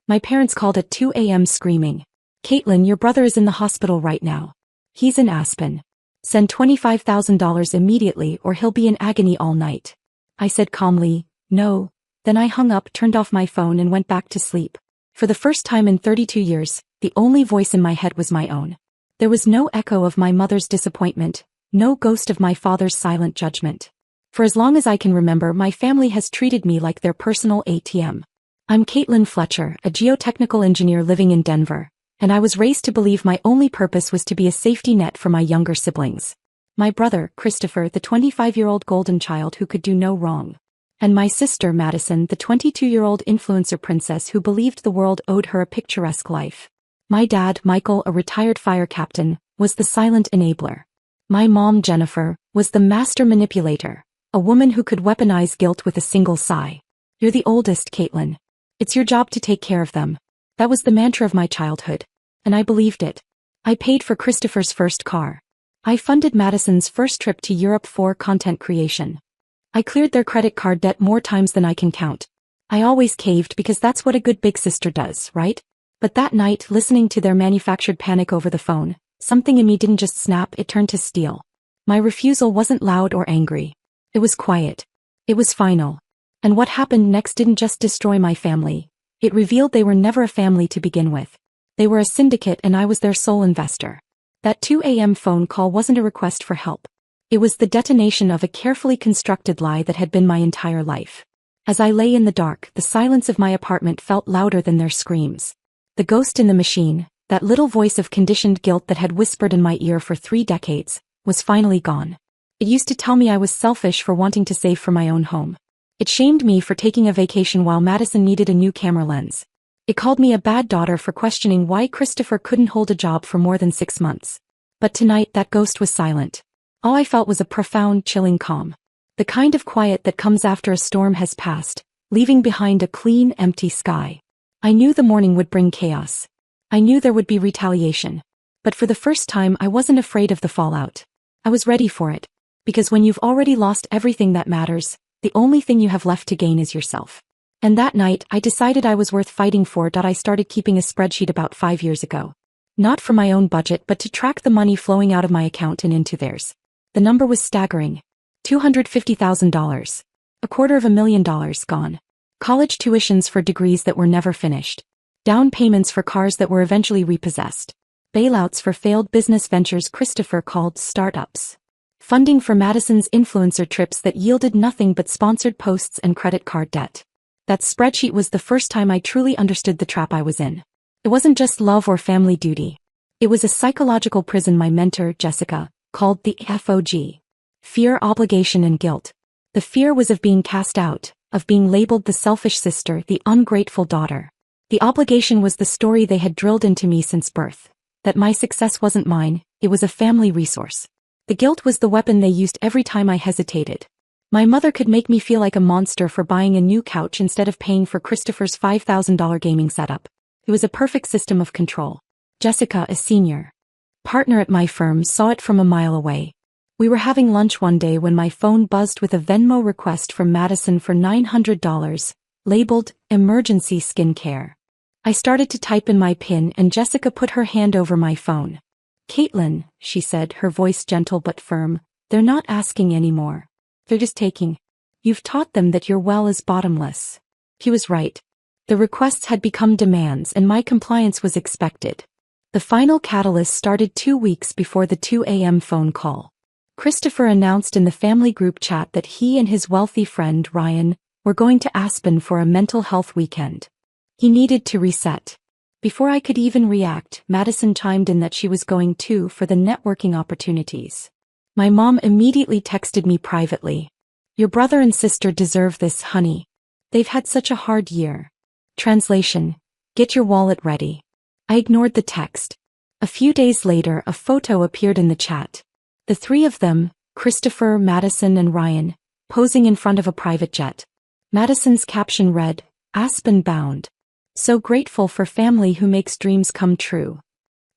My parents called at 2 a.m. screaming, "Caitlin, your brother is in the hospital right now. He's in Aspen. Send $25,000 immediately or he'll be in agony all night." I said calmly, "No." Then I hung up, turned off my phone and went back to sleep. For the first time in 32 years, the only voice in my head was my own. There was no echo of my mother's disappointment, no ghost of my father's silent judgment. For as long as I can remember, my family has treated me like their personal ATM. I'm Caitlin Fletcher, a geotechnical engineer living in Denver, and I was raised to believe my only purpose was to be a safety net for my younger siblings. My brother, Christopher, the 25-year-old golden child who could do no wrong. And my sister, Madison, the 22-year-old influencer princess who believed the world owed her a picturesque life. My dad, Michael, a retired fire captain, was the silent enabler. My mom, Jennifer, was the master manipulator, a woman who could weaponize guilt with a single sigh. "You're the oldest, Caitlin. It's your job to take care of them." That was the mantra of my childhood. And I believed it. I paid for Christopher's first car. I funded Madison's first trip to Europe for content creation. I cleared their credit card debt more times than I can count. I always caved because that's what a good big sister does, right? But that night, listening to their manufactured panic over the phone, something in me didn't just snap, it turned to steel. My refusal wasn't loud or angry. It was quiet. It was final. And what happened next didn't just destroy my family. It revealed they were never a family to begin with. They were a syndicate and I was their sole investor. That 2 a.m. phone call wasn't a request for help. It was the detonation of a carefully constructed lie that had been my entire life. As I lay in the dark, the silence of my apartment felt louder than their screams. The ghost in the machine, that little voice of conditioned guilt that had whispered in my ear for 3 decades, was finally gone. It used to tell me I was selfish for wanting to save for my own home. It shamed me for taking a vacation while Madison needed a new camera lens. It called me a bad daughter for questioning why Christopher couldn't hold a job for more than 6 months. But tonight that ghost was silent. All I felt was a profound, chilling calm. The kind of quiet that comes after a storm has passed, leaving behind a clean, empty sky. I knew the morning would bring chaos. I knew there would be retaliation. But for the first time I wasn't afraid of the fallout. I was ready for it. Because when you've already lost everything that matters, the only thing you have left to gain is yourself. And that night, I decided I was worth fighting for. I started keeping a spreadsheet about 5 years ago. Not for my own budget but to track the money flowing out of my account and into theirs. The number was staggering. $250,000. $250,000 gone. College tuitions for degrees that were never finished. Down payments for cars that were eventually repossessed. Bailouts for failed business ventures Christopher called startups. Funding for Madison's influencer trips that yielded nothing but sponsored posts and credit card debt. That spreadsheet was the first time I truly understood the trap I was in. It wasn't just love or family duty. It was a psychological prison my mentor, Jessica, called the FOG. Fear, obligation and guilt. The fear was of being cast out, of being labeled the selfish sister, the ungrateful daughter. The obligation was the story they had drilled into me since birth. That my success wasn't mine, it was a family resource. The guilt was the weapon they used every time I hesitated. My mother could make me feel like a monster for buying a new couch instead of paying for Christopher's $5,000 gaming setup. It was a perfect system of control. Jessica, a senior partner at my firm, saw it from a mile away. We were having lunch one day when my phone buzzed with a Venmo request from Madison for $900, labeled emergency skincare. I started to type in my PIN and Jessica put her hand over my phone. "Caitlin," she said, her voice gentle but firm, "they're not asking anymore. They're just taking. You've taught them that your well is bottomless." He was right. The requests had become demands and my compliance was expected. The final catalyst started 2 weeks before the 2 a.m. phone call. Christopher announced in the family group chat that he and his wealthy friend, Ryan, were going to Aspen for a mental health weekend. He needed to reset. Before I could even react, Madison chimed in that she was going too for the networking opportunities. My mom immediately texted me privately. "Your brother and sister deserve this, honey. They've had such a hard year." Translation: get your wallet ready. I ignored the text. A few days later, a photo appeared in the chat. The 3 of them, Christopher, Madison and Ryan, posing in front of a private jet. Madison's caption read, "Aspen bound. So grateful for family who makes dreams come true."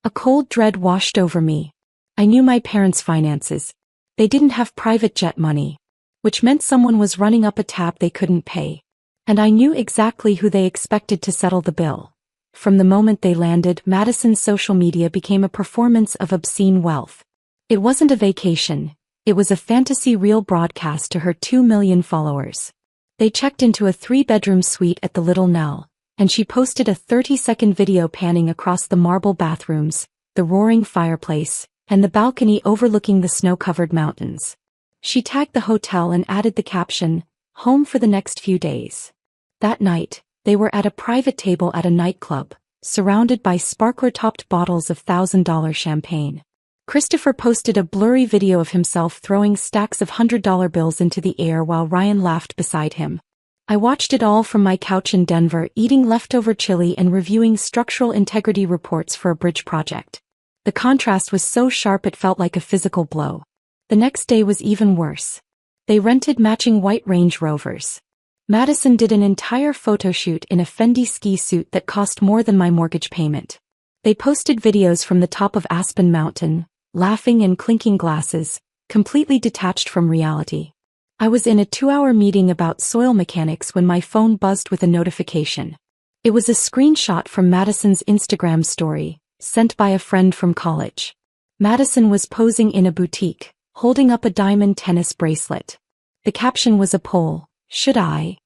A cold dread washed over me. I knew my parents' finances. They didn't have private jet money, which meant someone was running up a tab they couldn't pay. And I knew exactly who they expected to settle the bill, From the moment they landed, Madison's social media became a performance of obscene wealth. It wasn't a vacation. It was a fantasy reel broadcast to her 2 million followers. They checked into a 3-bedroom suite at the Little Nell, and she posted a 30-second video panning across the marble bathrooms, the roaring fireplace, and the balcony overlooking the snow-covered mountains. She tagged the hotel and added the caption, "Home for the next few days." That night, they were at a private table at a nightclub, surrounded by sparkler-topped bottles of $1,000 champagne. Christopher posted a blurry video of himself throwing stacks of $100 bills into the air while Ryan laughed beside him. I watched it all from my couch in Denver, eating leftover chili and reviewing structural integrity reports for a bridge project. The contrast was so sharp it felt like a physical blow. The next day was even worse. They rented matching white Range Rovers. Madison did an entire photo shoot in a Fendi ski suit that cost more than my mortgage payment. They posted videos from the top of Aspen Mountain, laughing and clinking glasses, completely detached from reality. I was in a 2-hour meeting about soil mechanics when my phone buzzed with a notification. It was a screenshot from Madison's Instagram story, sent by a friend from college. Madison was posing in a boutique, holding up a diamond tennis bracelet. The caption was a poll, "Should I?"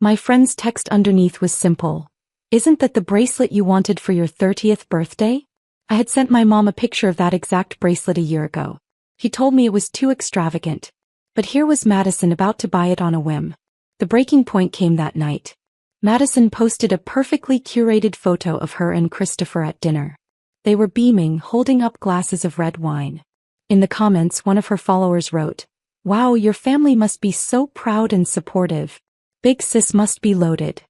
My friend's text underneath was simple. "Isn't that the bracelet you wanted for your 30th birthday?" I had sent my mom a picture of that exact bracelet a year ago. He told me it was too extravagant. But here was Madison about to buy it on a whim. The breaking point came that night. Madison posted a perfectly curated photo of her and Christopher at dinner. They were beaming, holding up glasses of red wine. In the comments, one of her followers wrote, "Wow, your family must be so proud and supportive. Big sis must be loaded."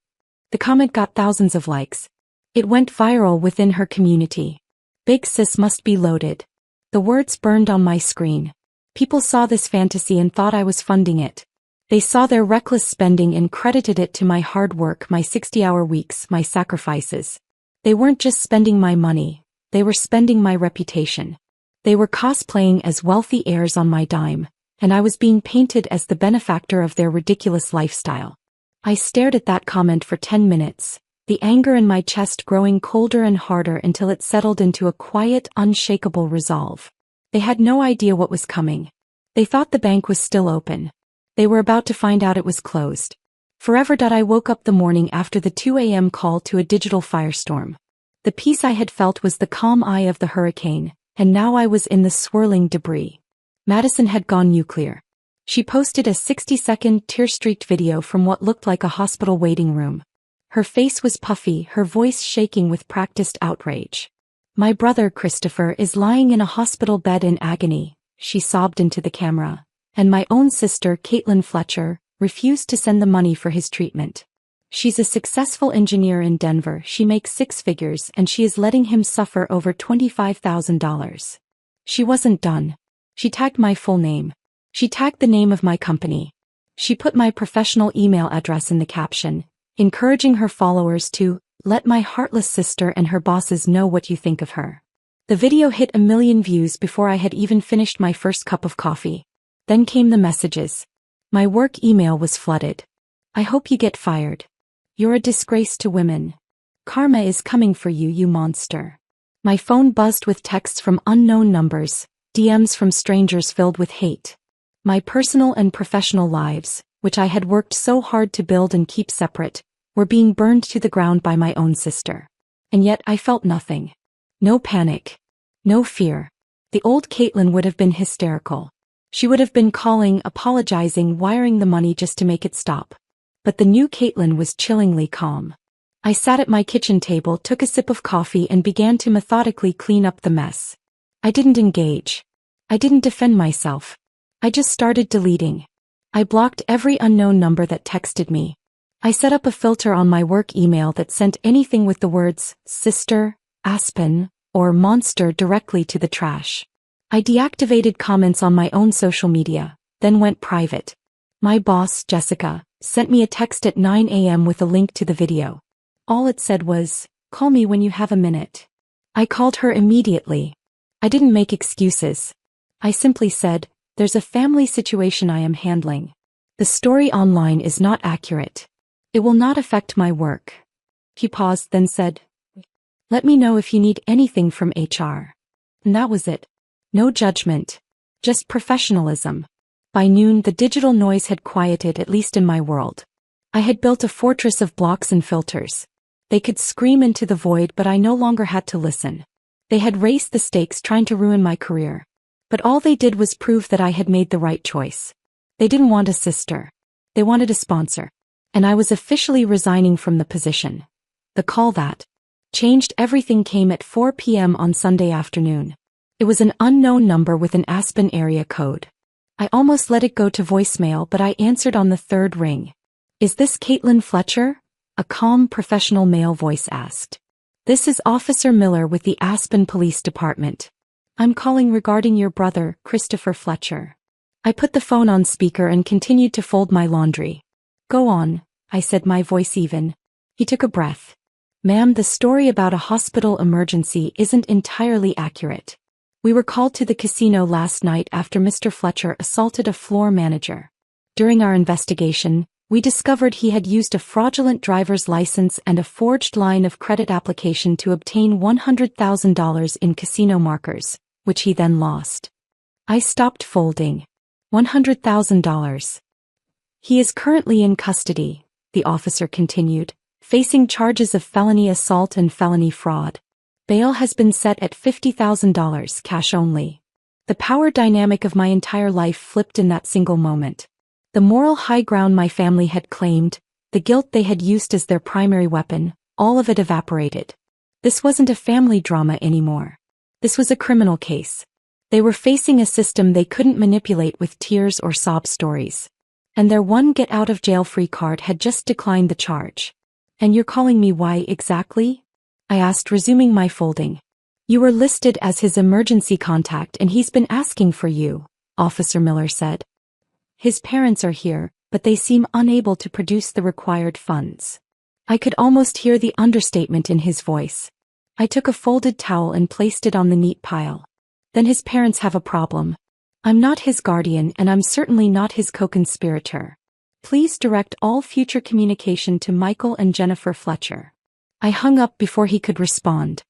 The comment got thousands of likes. It went viral within her community. Big sis must be loaded. The words burned on my screen. People saw this fantasy and thought I was funding it. They saw their reckless spending and credited it to my hard work, my 60-hour weeks, my sacrifices. They weren't just spending my money, they were spending my reputation. They were cosplaying as wealthy heirs on my dime, and I was being painted as the benefactor of their ridiculous lifestyle. I stared at that comment for 10 minutes. The anger in my chest growing colder and harder until it settled into a quiet, unshakable resolve. They had no idea what was coming. They thought the bank was still open. They were about to find out it was closed. Forever. I woke up the morning after the 2 a.m. call to a digital firestorm. The peace I had felt was the calm eye of the hurricane, and now I was in the swirling debris. Madison had gone nuclear. She posted a 60-second tear-streaked video from what looked like a hospital waiting room. Her face was puffy, her voice shaking with practiced outrage. "My brother Christopher is lying in a hospital bed in agony," she sobbed into the camera. "And my own sister, Caitlin Fletcher, refused to send the money for his treatment. She's a successful engineer in Denver, she makes 6 figures, and she is letting him suffer over $25,000. She wasn't done. She tagged my full name. She tagged the name of my company. She put my professional email address in the caption, encouraging her followers to let my heartless sister and her bosses know what you think of her." The video hit 1 million views before I had even finished my first cup of coffee. Then came the messages. My work email was flooded. "I hope you get fired. You're a disgrace to women. Karma is coming for you, you monster." My phone buzzed with texts from unknown numbers, DMs from strangers filled with hate. My personal and professional lives, which I had worked so hard to build and keep separate, were being burned to the ground by my own sister. And yet I felt nothing. No panic. No fear. The old Caitlin would have been hysterical. She would have been calling, apologizing, wiring the money just to make it stop. But the new Caitlin was chillingly calm. I sat at my kitchen table, took a sip of coffee, and began to methodically clean up the mess. I didn't engage. I didn't defend myself. I just started deleting. I blocked every unknown number that texted me. I set up a filter on my work email that sent anything with the words sister, Aspen, or monster directly to the trash. I deactivated comments on my own social media, then went private. My boss, Jessica, sent me a text at 9 a.m. with a link to the video. All it said was, "Call me when you have a minute." I called her immediately. I didn't make excuses. I simply said, "There's a family situation I am handling. The story online is not accurate. It will not affect my work." He paused, then said, Let me know if you need anything from HR. And that was it. No judgment. Just professionalism. By noon, the digital noise had quieted, at least in my world. I had built a fortress of blocks and filters. They could scream into the void, but I no longer had to listen. They had raised the stakes, trying to ruin my career. But all they did was prove that I had made the right choice. They didn't want a sister. They wanted a sponsor. And I was officially resigning from the position. The call that changed everything came at 4 p.m. on Sunday afternoon. It was an unknown number with an Aspen area code. I almost let it go to voicemail, but I answered on the third ring. "Is this Caitlin Fletcher?" A calm, professional male voice asked. "This is Officer Miller with the Aspen Police Department. I'm calling regarding your brother, Christopher Fletcher." I put the phone on speaker and continued to fold my laundry. "Go on," I said, my voice even. He took a breath. "Ma'am, the story about a hospital emergency isn't entirely accurate. We were called to the casino last night after Mr. Fletcher assaulted a floor manager. During our investigation, we discovered he had used a fraudulent driver's license and a forged line of credit application to obtain $100,000 in casino markers, which he then lost." I stopped folding. $100,000. "He is currently in custody," the officer continued, "facing charges of felony assault and felony fraud. Bail has been set at $50,000 cash only." The power dynamic of my entire life flipped in that single moment. The moral high ground my family had claimed, the guilt they had used as their primary weapon, all of it evaporated. This wasn't a family drama anymore. This was a criminal case. They were facing a system they couldn't manipulate with tears or sob stories. And their one get-out-of-jail-free card had just declined the charge. "And you're calling me why exactly?" I asked, resuming my folding. "You were listed as his emergency contact and he's been asking for you," Officer Miller said. "His parents are here, but they seem unable to produce the required funds." I could almost hear the understatement in his voice. I took a folded towel and placed it on the neat pile. "Then his parents have a problem. I'm not his guardian and I'm certainly not his co-conspirator. Please direct all future communication to Michael and Jennifer Fletcher." I hung up before he could respond.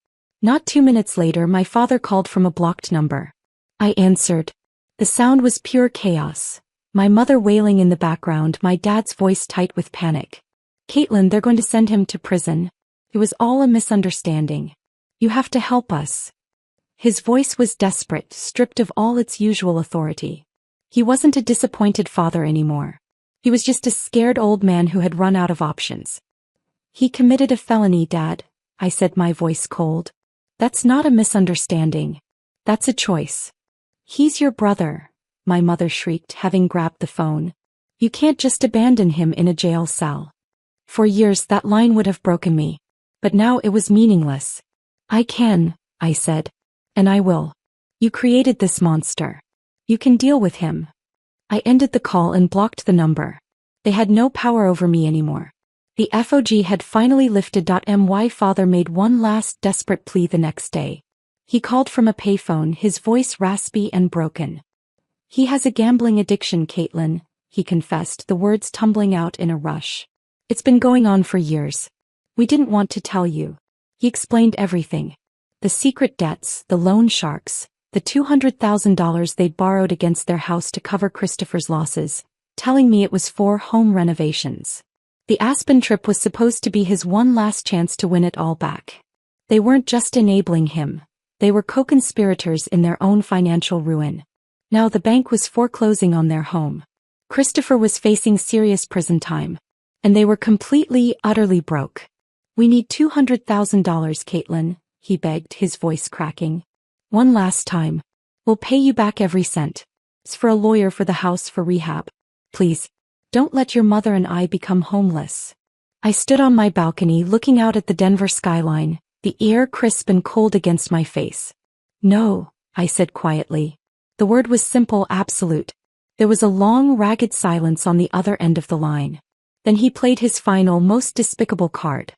Not 2 minutes later, my father called from a blocked number. I answered. The sound was pure chaos. My mother wailing in the background, my dad's voice tight with panic. "Caitlin, they're going to send him to prison. It was all a misunderstanding. You have to help us." His voice was desperate, stripped of all its usual authority. He wasn't a disappointed father anymore. He was just a scared old man who had run out of options. "He committed a felony, Dad," I said, my voice cold. "That's not a misunderstanding. That's a choice." "He's your brother," my mother shrieked, having grabbed the phone. "You can't just abandon him in a jail cell." For years that line would have broken me. But now it was meaningless. "I can," I said. "And I will. You created this monster. You can deal with him." I ended the call and blocked the number. They had no power over me anymore. The FOG had finally lifted. My father made one last desperate plea the next day. He called from a payphone, his voice raspy and broken. "He has a gambling addiction, Caitlin," he confessed, the words tumbling out in a rush. "It's been going on for years. We didn't want to tell you." He explained everything. The secret debts, the loan sharks, the $200,000 they'd borrowed against their house to cover Christopher's losses, telling me it was for home renovations. The Aspen trip was supposed to be his one last chance to win it all back. They weren't just enabling him. They were co-conspirators in their own financial ruin. Now the bank was foreclosing on their home. Christopher was facing serious prison time. And they were completely, utterly broke. "We need $200,000, Caitlin," he begged, his voice cracking. "One last time. We'll pay you back every cent. It's for a lawyer, for the house, for rehab. Please, don't let your mother and I become homeless." I stood on my balcony looking out at the Denver skyline, the air crisp and cold against my face. "No," I said quietly. The word was simple, absolute. There was a long, ragged silence on the other end of the line. Then he played his final, most despicable card.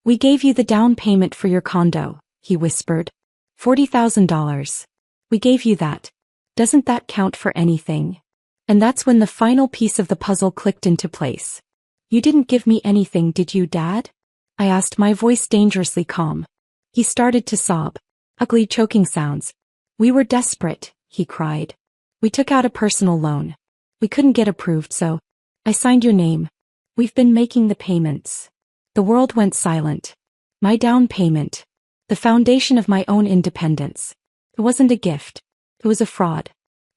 "We gave you the down payment for your condo," he whispered. $40,000. "We gave you that. Doesn't that count for anything?" And that's when the final piece of the puzzle clicked into place. "You didn't give me anything, did you, Dad?" I asked, my voice dangerously calm. He started to sob. Ugly choking sounds. We were desperate, he cried. We took out a personal loan. We couldn't get approved, so I signed your name. We've been making the payments. The world went silent. My down payment. The foundation of my own independence. It wasn't a gift. It was a fraud.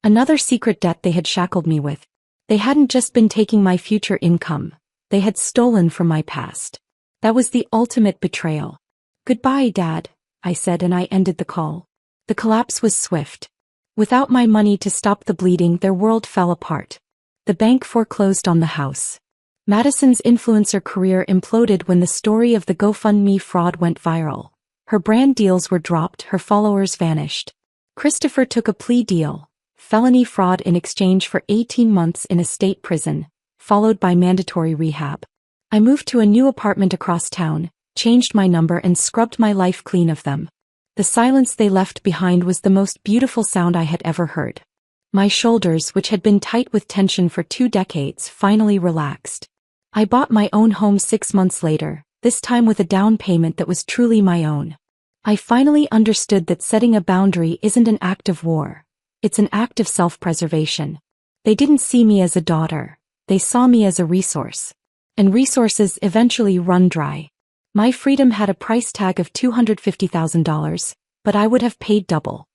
Another secret debt they had shackled me with. They hadn't just been taking my future income. They had stolen from my past. That was the ultimate betrayal. Goodbye, Dad, I said, and I ended the call. The collapse was swift. Without my money to stop the bleeding, their world fell apart. The bank foreclosed on the house. Madison's influencer career imploded when the story of the GoFundMe fraud went viral. Her brand deals were dropped, her followers vanished. Christopher took a plea deal, felony fraud in exchange for 18 months in a state prison, followed by mandatory rehab. I moved to a new apartment across town, changed my number and scrubbed my life clean of them. The silence they left behind was the most beautiful sound I had ever heard. My shoulders, which had been tight with tension for 2 decades, finally relaxed. I bought my own home 6 months later, this time with a down payment that was truly my own. I finally understood that setting a boundary isn't an act of war. It's an act of self-preservation. They didn't see me as a daughter. They saw me as a resource. And resources eventually run dry. My freedom had a price tag of $250,000, but I would have paid double.